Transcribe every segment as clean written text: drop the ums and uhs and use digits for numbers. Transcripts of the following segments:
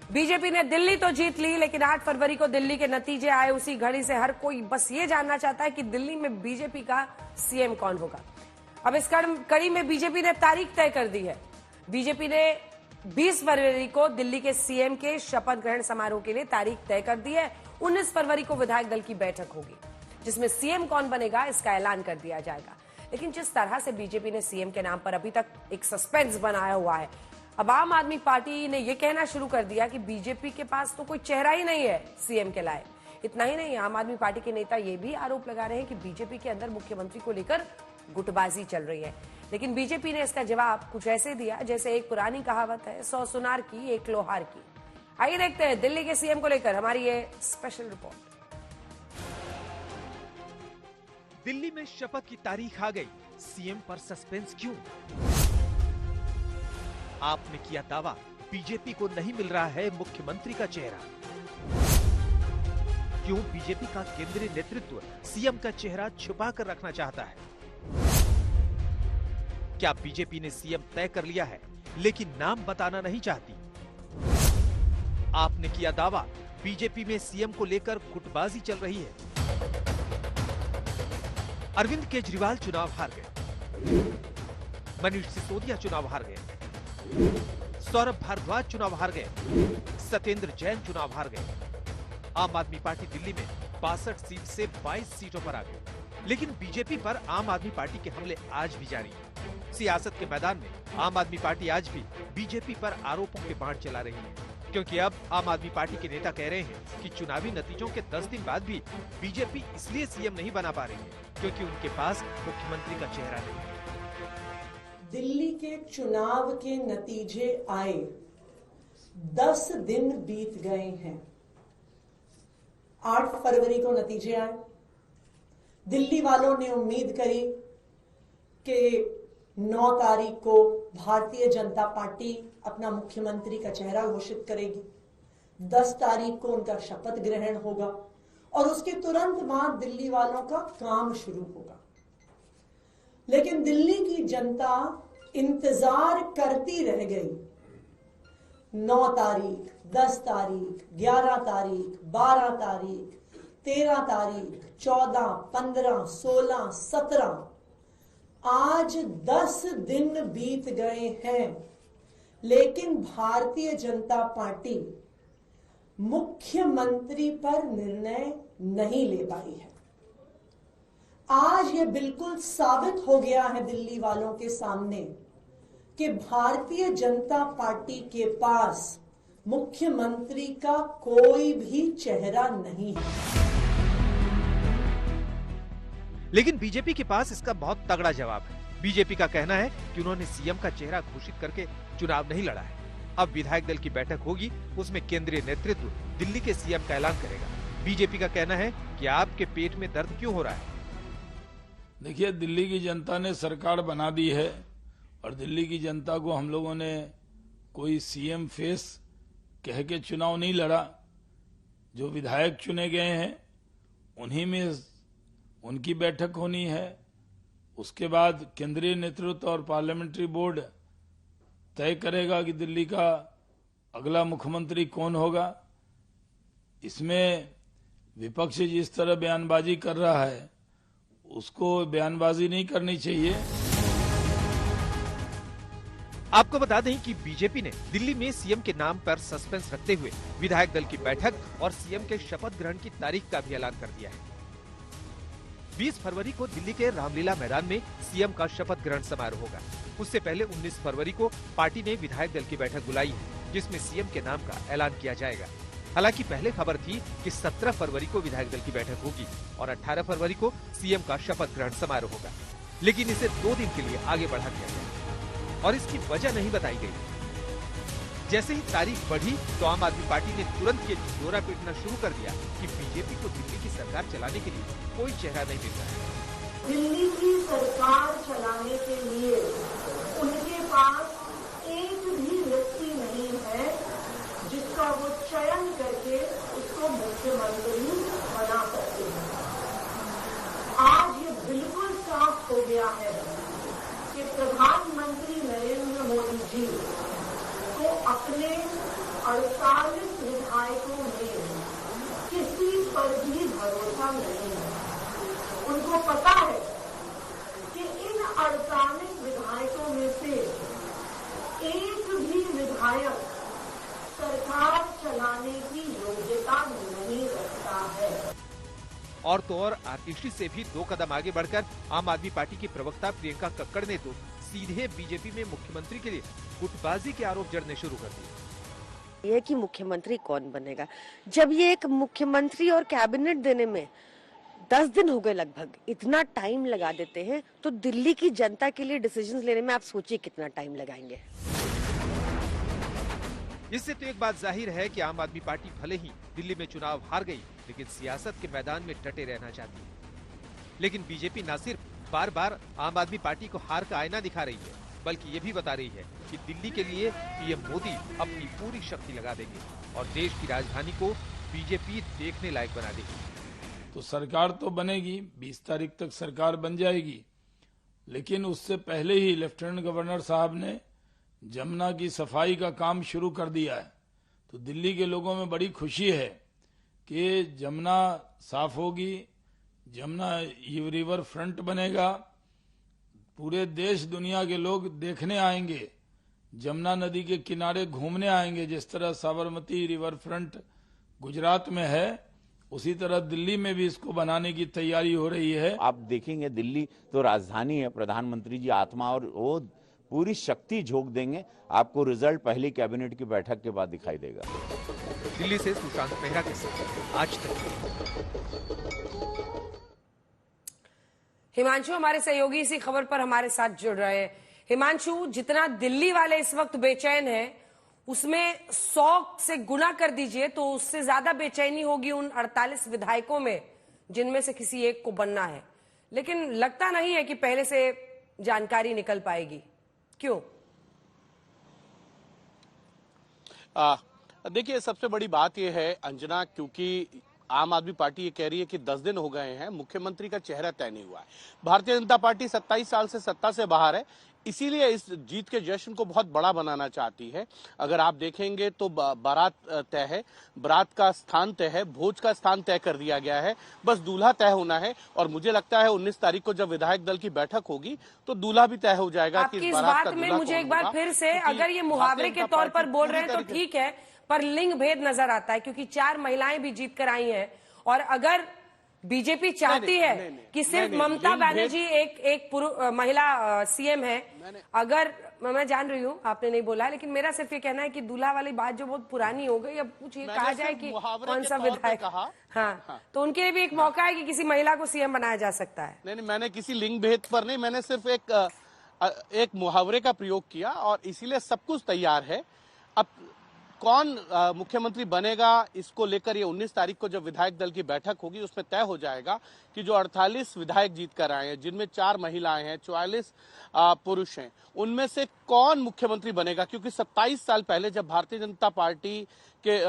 BJP ने दिल्ली तो जीत ली, लेकिन 8 फरवरी को दिल्ली के नतीजे आए। उसी घड़ी से हर कोई बस ये जानना चाहता है कि दिल्ली में बीजेपी का सीएम कौन होगा। अब इस कड़ी में बीजेपी ने तारीख तय कर दी है। बीजेपी ने 20 फरवरी को दिल्ली के सीएम के शपथ ग्रहण समारोह के लिए तारीख तय कर दी है। 19 फरवरी को विधायक दल की बैठक होगी, जिसमें सीएम कौन बनेगा इसका ऐलान कर दिया जाएगा। लेकिन जिस तरह से बीजेपी ने सीएम के नाम पर अभी तक एक सस्पेंस बनाया हुआ है, अब आम आदमी पार्टी ने यह कहना शुरू कर दिया कि बीजेपी के पास तो कोई चेहरा ही नहीं है सीएम के लायक। इतना ही नहीं, आम आदमी पार्टी के नेता ये भी आरोप लगा रहे हैं कि बीजेपी के अंदर मुख्यमंत्री को लेकर गुटबाजी चल रही है। लेकिन बीजेपी ने इसका जवाब कुछ ऐसे दिया जैसे एक पुरानी कहावत है, 100 सुनार की एक लोहार की। आइए देखते हैं दिल्ली के सीएम को लेकर हमारी ये स्पेशल रिपोर्ट। दिल्ली में शपथ की तारीख आ गई, सीएम पर सस्पेंस क्यों? आपने किया दावा, बीजेपी को नहीं मिल रहा है मुख्यमंत्री का चेहरा। क्यों बीजेपी का केंद्रीय नेतृत्व सीएम का चेहरा छुपा कर रखना चाहता है? क्या बीजेपी ने सीएम तय कर लिया है लेकिन नाम बताना नहीं चाहती? आपने किया दावा, बीजेपी में सीएम को लेकर गुटबाजी चल रही है। अरविंद केजरीवाल चुनाव हार गए, मनीष सिसोदिया चुनाव हार गए, सौरभ भारद्वाज चुनाव हार गए, सत्येंद्र जैन चुनाव हार गए। आम आदमी पार्टी दिल्ली में 62 सीट से 22 सीटों पर आ गई। लेकिन बीजेपी पर आम आदमी पार्टी के हमले आज भी जारी हैं। सियासत के मैदान में आम आदमी पार्टी आज भी बीजेपी पर आरोपों के बाढ़ चला रही है, क्योंकि अब आम आदमी पार्टी के नेता कह रहे हैं कि चुनावी नतीजों के 10 दिन बाद भी बीजेपी इसलिए सीएम नहीं बना पा रही है क्योंकि उनके पास मुख्यमंत्री का चेहरा नहीं है। दिल्ली के चुनाव के नतीजे आए, 10 दिन बीत गए हैं। 8 फरवरी को नतीजे आए। दिल्ली वालों ने उम्मीद करी कि 9 तारीख को भारतीय जनता पार्टी अपना मुख्यमंत्री का चेहरा घोषित करेगी। 10 तारीख को उनका शपथ ग्रहण होगा और उसके तुरंत बाद दिल्ली वालों का काम शुरू होगा। लेकिन दिल्ली की जनता इंतजार करती रह गई। 9 तारीख, 10 तारीख, 11 तारीख, 12 तारीख, 13 तारीख, 14, 15, 16, 17, आज 10 दिन बीत गए हैं, लेकिन भारतीय जनता पार्टी मुख्यमंत्री पर निर्णय नहीं ले पाई है। आज यह बिल्कुल साबित हो गया है दिल्ली वालों के सामने कि भारतीय जनता पार्टी के पास मुख्यमंत्री का कोई भी चेहरा नहीं है। लेकिन बीजेपी के पास इसका बहुत तगड़ा जवाब है। बीजेपी का कहना है कि उन्होंने सीएम का चेहरा घोषित करके चुनाव नहीं लड़ा है। अब विधायक दल की बैठक होगी, उसमें केंद्रीय नेतृत्व दिल्ली के सीएम का ऐलान करेगा। बीजेपी का कहना है कि आपके पेट में दर्द क्यों हो रहा है? देखिए, दिल्ली की जनता ने सरकार बना दी है और दिल्ली की जनता को हम लोगों ने कोई सीएम फेस कह के चुनाव नहीं लड़ा। जो विधायक चुने गए हैं उन्हीं में उनकी बैठक होनी है। उसके बाद केंद्रीय नेतृत्व और पार्लियामेंट्री बोर्ड तय करेगा कि दिल्ली का अगला मुख्यमंत्री कौन होगा। इसमें विपक्ष जिस तरह बयानबाजी कर रहा है, उसको बयानबाजी नहीं करनी चाहिए। आपको बता दें कि बीजेपी ने दिल्ली में सीएम के नाम पर सस्पेंस रखते हुए विधायक दल की बैठक और सीएम के शपथ ग्रहण की तारीख का भी ऐलान कर दिया है। 20 फरवरी को दिल्ली के रामलीला मैदान में सीएम का शपथ ग्रहण समारोह होगा। उससे पहले 19 फरवरी को पार्टी ने विधायक दल की बैठक बुलाई है, जिसमें सीएम के नाम का ऐलान किया जाएगा। हालांकि पहले खबर थी कि 17 फरवरी को विधायक दल की बैठक होगी और 18 फरवरी को सीएम का शपथ ग्रहण समारोह होगा, लेकिन इसे 2 दिन के लिए आगे बढ़ा दिया गया और इसकी वजह नहीं बताई गई। जैसे ही तारीख बढ़ी तो आम आदमी पार्टी ने तुरंत ये ढिंढोरा पीटना शुरू कर दिया कि बीजेपी को दिल्ली की सरकार चलाने के लिए कोई चेहरा नहीं मिल रहा है। दिल्ली की सरकार चलाने के लिए उनके पास एक भी व्यक्ति नहीं है जिसका वो चयन करके उसको मुख्यमंत्री बना सकते हैं। आज ये बिल्कुल साफ हो गया है कि प्रधानमंत्री नरेंद्र मोदी जी को अपने 48 विधायकों में किसी पर भी भरोसा नहीं है। उनको पता है कि इन 48 विधायकों में से एक भी विधायक सरकार चलाने की योग्यता नहीं रखता है। और तो और आतिशी से भी 2 कदम आगे बढ़कर आम आदमी पार्टी की प्रवक्ता प्रियंका कक्कड़ ने तो सीधे बीजेपी में मुख्यमंत्री के लिए गुटबाजी के आरोप जड़ने शुरू कर दिए। ये कि मुख्यमंत्री कौन बनेगा, जब ये एक मुख्यमंत्री और कैबिनेट देने में 10 दिन हो गए लगभग, इतना टाइम लगा देते हैं तो दिल्ली की जनता के लिए डिसीजन लेने में आप सोचिए कितना टाइम लगाएंगे। इससे तो एक बात जाहिर है कि आम आदमी पार्टी भले ही दिल्ली में चुनाव हार गई, लेकिन सियासत के मैदान में डटे रहना चाहती है। लेकिन बीजेपी न सिर्फ बार बार आम आदमी पार्टी को हार का आईना दिखा रही है, बल्कि ये भी बता रही है कि दिल्ली के लिए पीएम मोदी अपनी पूरी शक्ति लगा देंगे और देश की राजधानी को बीजेपी देखने लायक बना देगी। तो सरकार तो बनेगी, 20 तारीख तक सरकार बन जाएगी, लेकिन उससे पहले ही लेफ्टिनेंट गवर्नर साहब ने जमुना की सफाई का काम शुरू कर दिया है। तो दिल्ली के लोगों में बड़ी खुशी है कि जमुना साफ होगी, जमुना रिवर फ्रंट बनेगा, पूरे देश दुनिया के लोग देखने आएंगे, जमुना नदी के किनारे घूमने आएंगे। जिस तरह साबरमती रिवर फ्रंट गुजरात में है, उसी तरह दिल्ली में भी इसको बनाने की तैयारी हो रही है। आप देखेंगे दिल्ली तो राजधानी है, प्रधानमंत्री जी आत्मा, और वो पूरी शक्ति झोंक देंगे। आपको रिजल्ट पहली कैबिनेट की बैठक के बाद दिखाई देगा। दिल्ली से सुशांत मेहरा के साथ आज तक। हिमांशु हमारे सहयोगी इसी खबर पर हमारे साथ जुड़ रहे हैं। हिमांशु, जितना दिल्ली वाले इस वक्त बेचैन हैं, उसमें 100 से गुना कर दीजिए तो उससे ज्यादा बेचैनी होगी उन 48 विधायकों में जिनमें से किसी एक को बनना है। लेकिन लगता नहीं है कि पहले से जानकारी निकल पाएगी, क्यों? देखिए, सबसे बड़ी बात यह है अंजना, क्योंकि आम आदमी पार्टी ये कह रही है कि 10 दिन हो गए हैं, मुख्यमंत्री का चेहरा तय नहीं हुआ है। भारतीय जनता पार्टी 27 साल से सत्ता से बाहर है, इसीलिए इस जीत के जश्न को बहुत बड़ा बनाना चाहती है। अगर आप देखेंगे तो बारात तय है, बारात का स्थान तय है, भोज का स्थान तय कर दिया गया है, बस दूल्हा तय होना है। और मुझे लगता है 19 तारीख को जब विधायक दल की बैठक होगी तो दूल्हा भी तय हो जाएगा। आपकी इस बात में मुझे एक बार फिर से, अगर ये मुहावरे के तौर पर बोल रहे हैं तो ठीक है, पर लिंग भेद नजर आता है, क्योंकि 4 महिलाएं भी जीत कर आई हैं। और अगर बीजेपी चाहती है कि सिर्फ ममता बनर्जी एक महिला सीएम है, अगर मैं जान रही हूँ आपने नहीं बोला, लेकिन मेरा सिर्फ ये कहना है कि दूल्हा वाली बात जो बहुत पुरानी हो गई, अब कुछ ये कहा जाए कि कौन सा विधायक, हाँ, तो उनके लिए भी एक मौका है कि किसी महिला को सीएम बनाया जा सकता है। नहीं, मैंने किसी लिंग भेद पर नहीं, मैंने सिर्फ एक मुहावरे का प्रयोग किया और इसीलिए सब कुछ तैयार है। अब कौन मुख्यमंत्री बनेगा, इसको लेकर ये 19 तारीख को जब विधायक दल की बैठक होगी उसमें तय हो जाएगा कि जो 48 विधायक जीत कर आए हैं, जिनमें 4 महिलाएं हैं, 44 पुरुष हैं, उनमें से कौन मुख्यमंत्री बनेगा। क्योंकि 27 साल पहले जब भारतीय जनता पार्टी के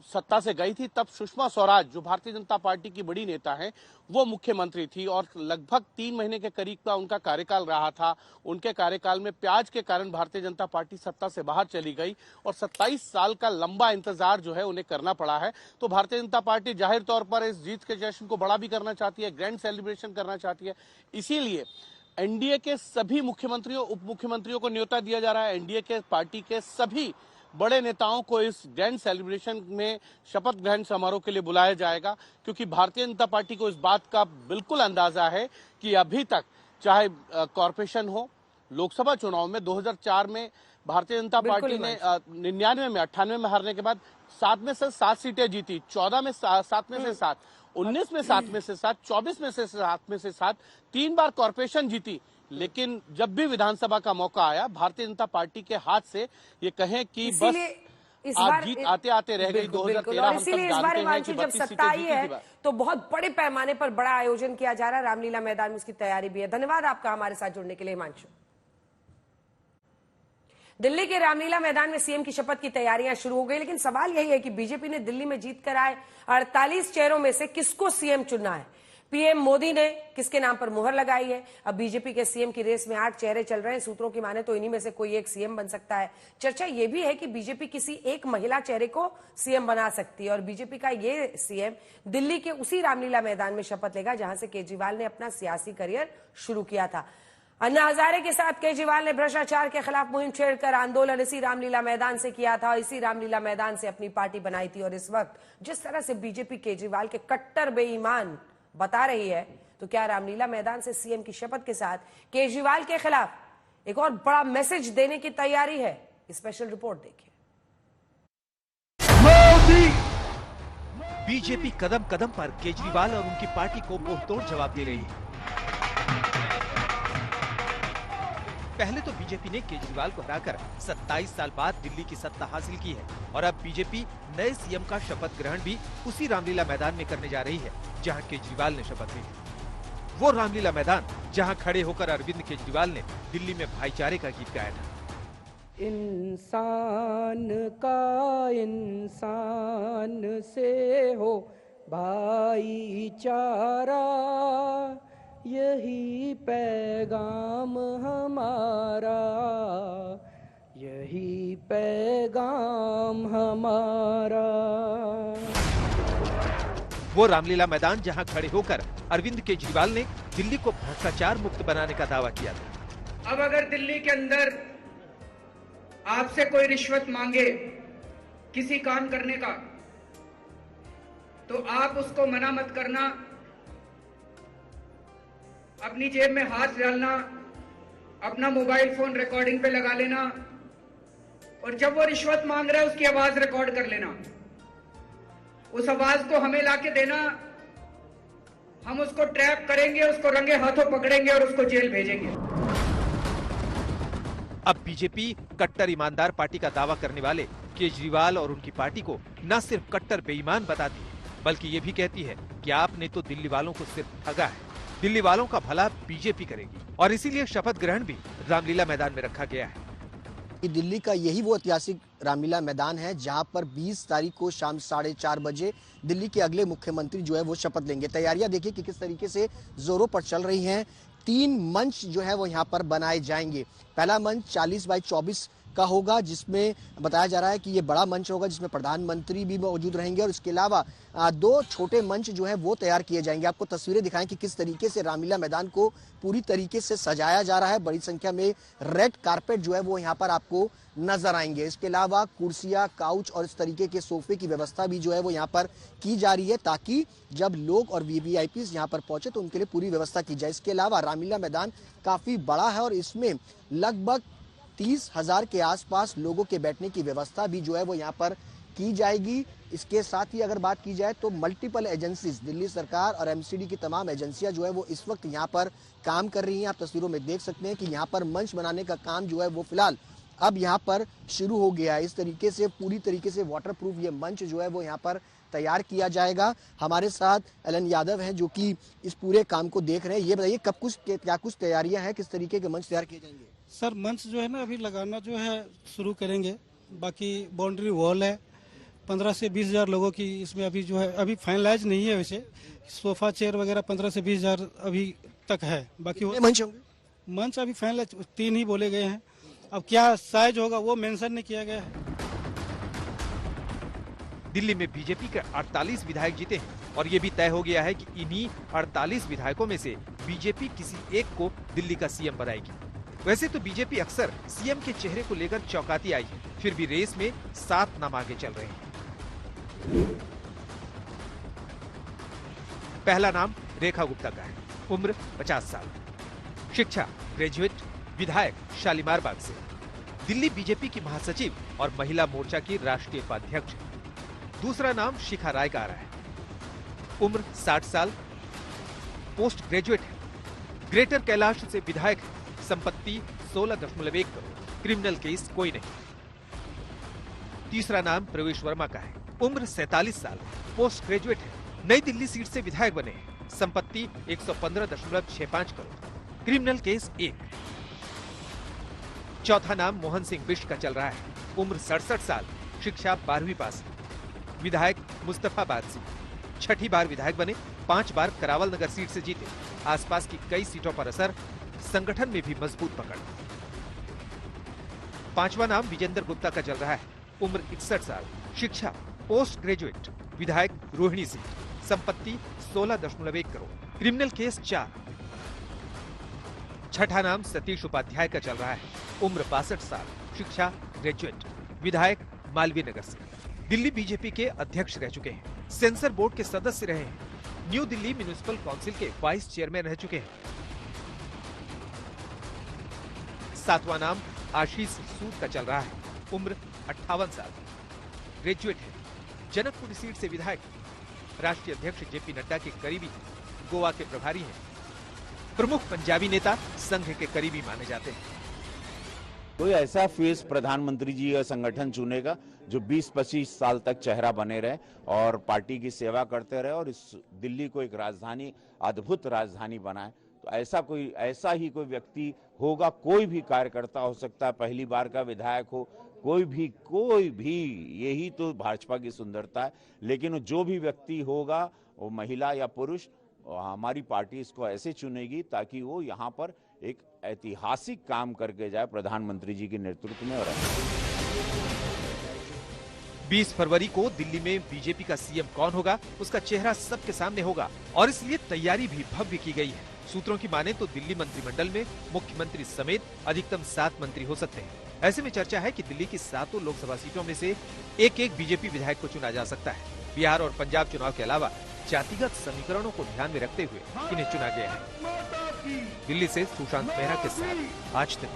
सत्ता से गई थी, तब सुषमा स्वराज, जो भारतीय जनता पार्टी की बड़ी नेता हैं, वो मुख्यमंत्री थी और लगभग 3 महीने के करीब का उनका कार्यकाल रहा था। उनके कार्यकाल में प्याज के कारण भारतीय जनता पार्टी सत्ता से बाहर चली गई और 27 साल का लंबा इंतजार जो है उन्हें करना पड़ा है। तो भारतीय जनता पार्टी जाहिर तौर पर इस जीत के जश्न को बड़ा भी करना चाहती है, ग्रैंड सेलिब्रेशन करना चाहती है। इसीलिए एनडीए के सभी मुख्यमंत्रियों, उप मुख्यमंत्रियों को न्योता दिया जा रहा है। एनडीए के पार्टी के सभी बड़े नेताओं को इस ग्रैंड सेलिब्रेशन में शपथ ग्रहण समारोह के लिए बुलाया जाएगा, क्योंकि भारतीय जनता पार्टी को इस बात का बिल्कुल अंदाजा है कि अभी तक चाहे कॉरपोरेशन हो, लोकसभा चुनाव में 2004 में भारतीय जनता पार्टी ने 99 में 98 में हारने के बाद 7 में से 7 सीटें जीती, 14 में 7 में से 7, 19 में 7 में से 7, 24 में से 7 में से 7, 3 बार कॉरपोरेशन जीती। लेकिन जब भी विधानसभा का मौका आया, भारतीय जनता पार्टी के हाथ से ये कहें कि बस आप जीत आते आते रह गई। 2013 हम सब जानते हैं कि 32 सत्ता आई सीटें है तो बहुत बड़े पैमाने पर बड़ा आयोजन किया जा रहा है, रामलीला मैदान में उसकी तैयारी भी है। धन्यवाद आपका हमारे साथ जुड़ने के लिए हिमांशु। दिल्ली के रामलीला मैदान में सीएम की शपथ की तैयारियां शुरू हो गई, लेकिन सवाल यही है कि बीजेपी ने दिल्ली में जीत कर आए 48 चेहरों में से किसको सीएम चुनना है। पीएम मोदी ने किसके नाम पर मुहर लगाई है? अब बीजेपी के सीएम की रेस में 8 चेहरे चल रहे हैं। सूत्रों की माने तो इन्हीं में से कोई एक सीएम बन सकता है। चर्चा यह भी है कि बीजेपी किसी एक महिला चेहरे को सीएम बना सकती है और बीजेपी का ये सीएम दिल्ली के उसी रामलीला मैदान में शपथ लेगा जहां से केजरीवाल ने अपना सियासी करियर शुरू किया था। अन्ना हजारे के साथ केजरीवाल ने भ्रष्टाचार के खिलाफ मुहिम छेड़कर आंदोलन इसी रामलीला मैदान से किया था। इसी रामलीला मैदान से अपनी पार्टी बनाई थी और इस वक्त जिस तरह से बीजेपी केजरीवाल के कट्टर बेईमान बता रही है, तो क्या रामलीला मैदान से सीएम की शपथ के साथ केजरीवाल के खिलाफ एक और बड़ा मैसेज देने की तैयारी है? स्पेशल रिपोर्ट देखिए। बीजेपी कदम कदम पर केजरीवाल और उनकी पार्टी को मुंहतोड़ जवाब दे रही है। पहले तो बीजेपी ने केजरीवाल को हराकर 27 साल बाद दिल्ली की सत्ता हासिल की है और अब बीजेपी नए सीएम का शपथ ग्रहण भी उसी रामलीला मैदान में करने जा रही है जहां केजरीवाल ने शपथ ली। वो रामलीला मैदान जहां खड़े होकर अरविंद केजरीवाल ने दिल्ली में भाईचारे का गीत गाया था। इंसान का इंसान से हो भाईचारा, यही पैगाम हमारा, यही पैगाम हमारा। वो रामलीला मैदान जहां खड़े होकर अरविंद केजरीवाल ने दिल्ली को भ्रष्टाचार मुक्त बनाने का दावा किया था। अब अगर दिल्ली के अंदर आपसे कोई रिश्वत मांगे किसी काम करने का, तो आप उसको मना मत करना, अपनी जेब में हाथ डालना, अपना मोबाइल फोन रिकॉर्डिंग पे लगा लेना और जब वो रिश्वत मांग रहा है उसकी आवाज रिकॉर्ड कर लेना। उस आवाज को हमें लाके देना, हम उसको ट्रैप करेंगे, उसको रंगे हाथों पकड़ेंगे और उसको जेल भेजेंगे। अब बीजेपी कट्टर ईमानदार पार्टी का दावा करने वाले केजरीवाल और उनकी पार्टी को न सिर्फ कट्टर बेईमान बताती है, बल्कि ये भी कहती है कि आपने तो दिल्ली वालों को सिर्फ ठगा है, दिल्ली वालों का भला बीजेपी करेगी और इसीलिए शपथ ग्रहण भी रामलीला मैदान में रखा गया है। दिल्ली का यही वो ऐतिहासिक रामलीला मैदान है जहां पर 20 तारीख को शाम 4:30 बजे दिल्ली के अगले मुख्यमंत्री जो है वो शपथ लेंगे। तैयारियां देखिए कि किस तरीके से जोरों पर चल रही हैं। 3 मंच जो है वो यहाँ पर बनाए जाएंगे। पहला मंच 40x24 का होगा, जिसमें बताया जा रहा है कि ये बड़ा मंच होगा जिसमें प्रधानमंत्री भी मौजूद रहेंगे और इसके अलावा 2 छोटे मंच जो है वो तैयार किए जाएंगे। आपको तस्वीरें दिखाएं कि किस तरीके से रामलीला मैदान को पूरी तरीके से सजाया जा रहा है। बड़ी संख्या में रेड कारपेट जो है वो यहाँ पर आपको नजर आएंगे। इसके अलावा कुर्सियां, काउच और इस तरीके के सोफे की व्यवस्था भी जो है वो यहाँ पर की जा रही है ताकि जब लोग और वीवीआईपी यहाँ पर पहुंचे तो उनके लिए पूरी व्यवस्था की जाए। इसके अलावा रामलीला मैदान काफी बड़ा है और इसमें लगभग 30,000 के आसपास लोगों के बैठने की व्यवस्था भी जो है वो यहाँ पर की जाएगी। इसके साथ ही अगर बात की जाए तो मल्टीपल एजेंसीज, दिल्ली सरकार और एमसीडी की तमाम एजेंसियां जो है वो इस वक्त यहाँ पर काम कर रही हैं। आप तस्वीरों में देख सकते हैं कि यहाँ पर मंच बनाने का काम जो है वो फिलहाल अब यहाँ पर शुरू हो गया है। इस तरीके से पूरी तरीके से वाटरप्रूफ ये मंच जो है वो यहाँ पर तैयार किया जाएगा। हमारे साथ एलन यादव हैं जो कि इस पूरे काम को देख रहे हैं। ये बताइए क्या कुछ तैयारियां हैं, किस तरीके के मंच तैयार किए जाएंगे? सर मंच जो है ना अभी लगाना जो है शुरू करेंगे। बाकी बाउंड्री वॉल है, 15 से 20 हजार लोगों की इसमें अभी जो है अभी फाइनलाइज नहीं है। वैसे सोफा चेयर वगैरह 15 से 20 हजार अभी तक है। बाकी मंच होंगे, मंच अभी फाइनलाइज 3 ही बोले गए हैं। अब क्या साइज होगा वो मेंशन नहीं किया गया है। दिल्ली में बीजेपी के 48 विधायक जीते हैं और ये भी तय हो गया है कि इन्हीं 48 विधायकों में से बीजेपी किसी एक को दिल्ली का सीएम बनाएगी। वैसे तो बीजेपी अक्सर सीएम के चेहरे को लेकर चौंकाती आई है, फिर भी रेस में 7 नाम आगे चल रहे हैं। पहला नाम रेखा गुप्ता का है, उम्र 50 साल, शिक्षा ग्रेजुएट, विधायक शालीमार बाग से, दिल्ली बीजेपी की महासचिव और महिला मोर्चा की राष्ट्रीय उपाध्यक्ष। दूसरा नाम शिखा राय का आ रहा है, उम्र 60 साल, पोस्ट ग्रेजुएट है, ग्रेटर कैलाश से विधायक है, संपत्ति 16.1 करोड़, क्रिमिनल केस कोई नहीं। तीसरा नाम प्रवेश वर्मा का है, उम्र 47 साल, पोस्ट ग्रेजुएट है, नई दिल्ली सीट से विधायक बने हैं, संपत्ति 115.65 करोड़, क्रिमिनल केस 1। चौथा नाम मोहन सिंह बिष्ट का चल रहा है, उम्र 67 साल, शिक्षा 12वीं पास, विधायक मुस्तफाबाद से, छठी बार विधायक बने, 5 बार करावल नगर सीट से जीते। आसपास की कई सीटों पर असर, संगठन में भी मजबूत पकड़। 5वां नाम विजेंद्र गुप्ता का चल रहा है। उम्र 61 साल, शिक्षा पोस्ट ग्रेजुएट, विधायक रोहिणी सीट, संपत्ति 16.1 करोड़, क्रिमिनल केस 4। छठा नाम सतीश उपाध्याय का चल रहा है। उम्र 62 साल, शिक्षा ग्रेजुएट, विधायक मालवीय नगर से, दिल्ली बीजेपी के अध्यक्ष रह चुके हैं, सेंसर बोर्ड के सदस्य रहे हैं, न्यू दिल्ली म्युनिसिपल काउंसिल के वाइस चेयरमैन रह चुके हैं। 7वां नाम आशीष सूद का चल रहा है। उम्र 58 साल, ग्रेजुएट है, जनकपुरी सीट से विधायक, राष्ट्रीय अध्यक्ष जेपी नड्डा के करीबी हैं, गोवा के प्रभारी हैं, प्रमुख पंजाबी नेता, संघ के करीबी माने जाते हैं। कोई ऐसा फेस प्रधानमंत्री जी का संगठन चुनेगा जो 20-25 साल तक चेहरा बने रहे और पार्टी की सेवा करते रहे और इस दिल्ली को एक राजधानी, अद्भुत राजधानी बनाए। तो ऐसा ही कोई व्यक्ति होगा। कोई भी कार्यकर्ता हो सकता है, पहली बार का विधायक हो, कोई भी, यही तो भाजपा की सुंदरता है। लेकिन जो भी व्यक्ति होगा, वो महिला या पुरुष, हमारी पार्टी इसको ऐसे चुनेगी ताकि वो यहाँ पर एक ऐतिहासिक काम करके जाए प्रधानमंत्री जी के नेतृत्व में। और 20 फरवरी को दिल्ली में बीजेपी का सीएम कौन होगा, उसका चेहरा सबके सामने होगा और इसलिए तैयारी भी भव्य की गई है। सूत्रों की माने तो दिल्ली मंत्रिमंडल में मुख्यमंत्री समेत अधिकतम 7 मंत्री हो सकते हैं। ऐसे में चर्चा है कि दिल्ली की 7 लोकसभा सीटों में से एक बीजेपी विधायक को चुना जा सकता है। बिहार और पंजाब चुनाव के अलावा जातिगत समीकरणों को ध्यान में रखते हुए इन्हें चुना गया है। दिल्ली से सुशांत मेहरा के साथ आज तक।